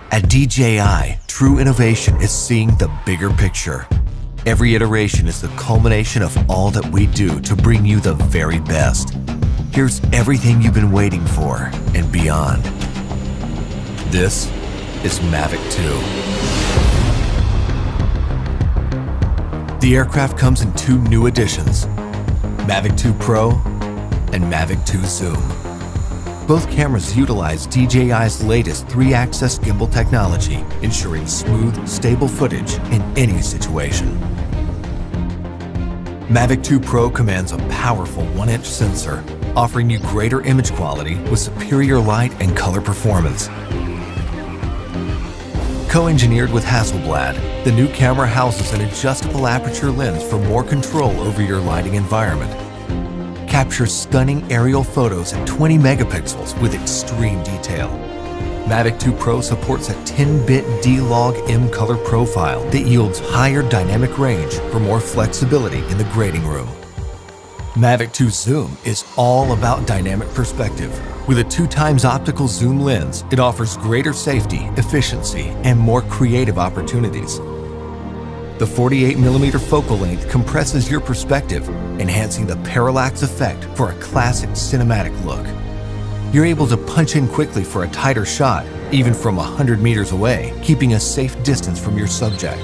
At DJI, true innovation is seeing the bigger picture. Every iteration is the culmination of all that we do to bring you the very best. Here's everything you've been waiting for and beyond. This is Mavic 2. The aircraft comes in two new editions, Mavic 2 Pro and Mavic 2 Zoom. Both cameras utilize DJI's latest 3-axis gimbal technology, ensuring smooth, stable footage in any situation. Mavic 2 Pro commands a powerful 1-inch sensor, offering you greater image quality with superior light and color performance. Co-engineered with Hasselblad, the new camera houses an adjustable aperture lens for more control over your lighting environment. Captures stunning aerial photos at 20 megapixels with extreme detail. Mavic 2 Pro supports a 10-bit D-Log M color profile that yields higher dynamic range for more flexibility in the grading room. Mavic 2 Zoom is all about dynamic perspective. With a 2x optical zoom lens, it offers greater safety, efficiency, and more creative opportunities. The 48mm focal length compresses your perspective, enhancing the parallax effect for a classic cinematic look. You're able to punch in quickly for a tighter shot, even from 100 meters away, keeping a safe distance from your subject.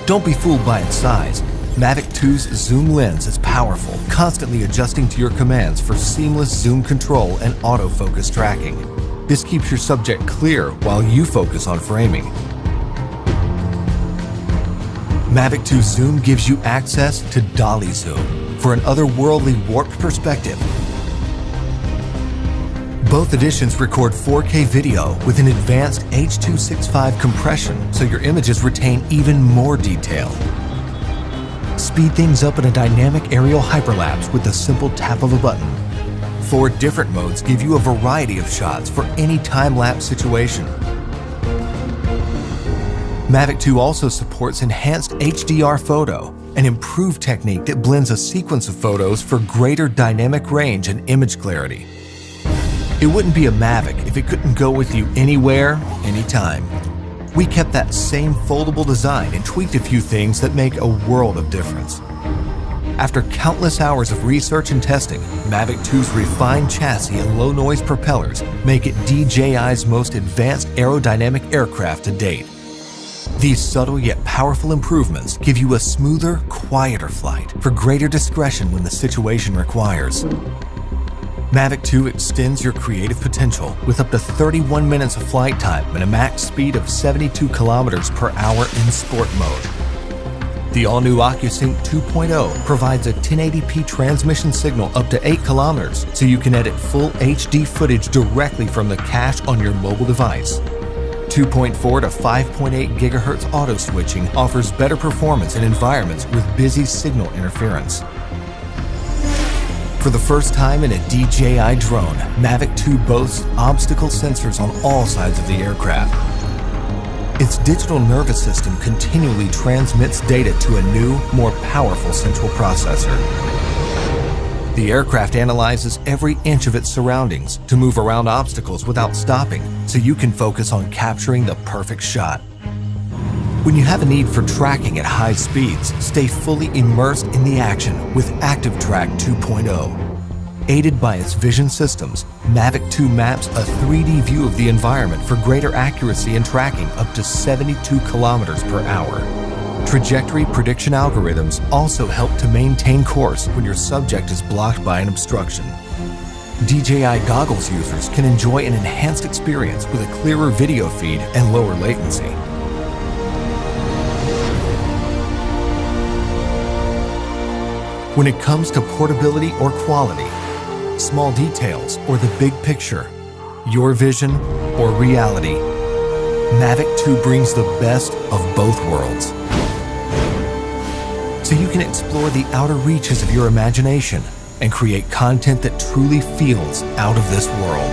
Don't be fooled by its size. Mavic 2's zoom lens is powerful, constantly adjusting to your commands for seamless zoom control and autofocus tracking. This keeps your subject clear while you focus on framing. Mavic 2 Zoom gives you access to dolly zoom for an otherworldly warped perspective. Both editions record 4K video with an advanced H.265 compression, so your images retain even more detail. Speed things up in a dynamic aerial hyperlapse with the simple tap of a button. 4 different modes give you a variety of shots for any time-lapse situation. Mavic 2 also supports enhanced HDR photo, an improved technique that blends a sequence of photos for greater dynamic range and image clarity. It wouldn't be a Mavic if it couldn't go with you anywhere, anytime. We kept that same foldable design and tweaked a few things that make a world of difference. After countless hours of research and testing, Mavic 2's refined chassis and low-noise propellers make it DJI's most advanced aerodynamic aircraft to date. These subtle yet powerful improvements give you a smoother, quieter flight for greater discretion when the situation requires. Mavic 2 extends your creative potential with up to 31 minutes of flight time and a max speed of 72 kilometers per hour in sport mode. The all-new OcuSync 2.0 provides a 1080p transmission signal up to 8 kilometers, so you can edit full HD footage directly from the cache on your mobile device. 2.4 to 5.8 GHz auto switching offers better performance in environments with busy signal interference. For the first time in a DJI drone, Mavic 2 boasts obstacle sensors on all sides of the aircraft. Its digital nervous system continually transmits data to a new, more powerful central processor. The aircraft analyzes every inch of its surroundings to move around obstacles without stopping, so you can focus on capturing the perfect shot. When you have a need for tracking at high speeds, stay fully immersed in the action with ActiveTrack 2.0. Aided by its vision systems, Mavic 2 maps a 3D view of the environment for greater accuracy and tracking up to 72 kilometers per hour. Trajectory prediction algorithms also help to maintain course when your subject is blocked by an obstruction. DJI goggles users can enjoy an enhanced experience with a clearer video feed and lower latency. When it comes to portability or quality, small details or the big picture, your vision or reality, Mavic 2 brings the best of both worlds. So you can explore the outer reaches of your imagination and create content that truly feels out of this world.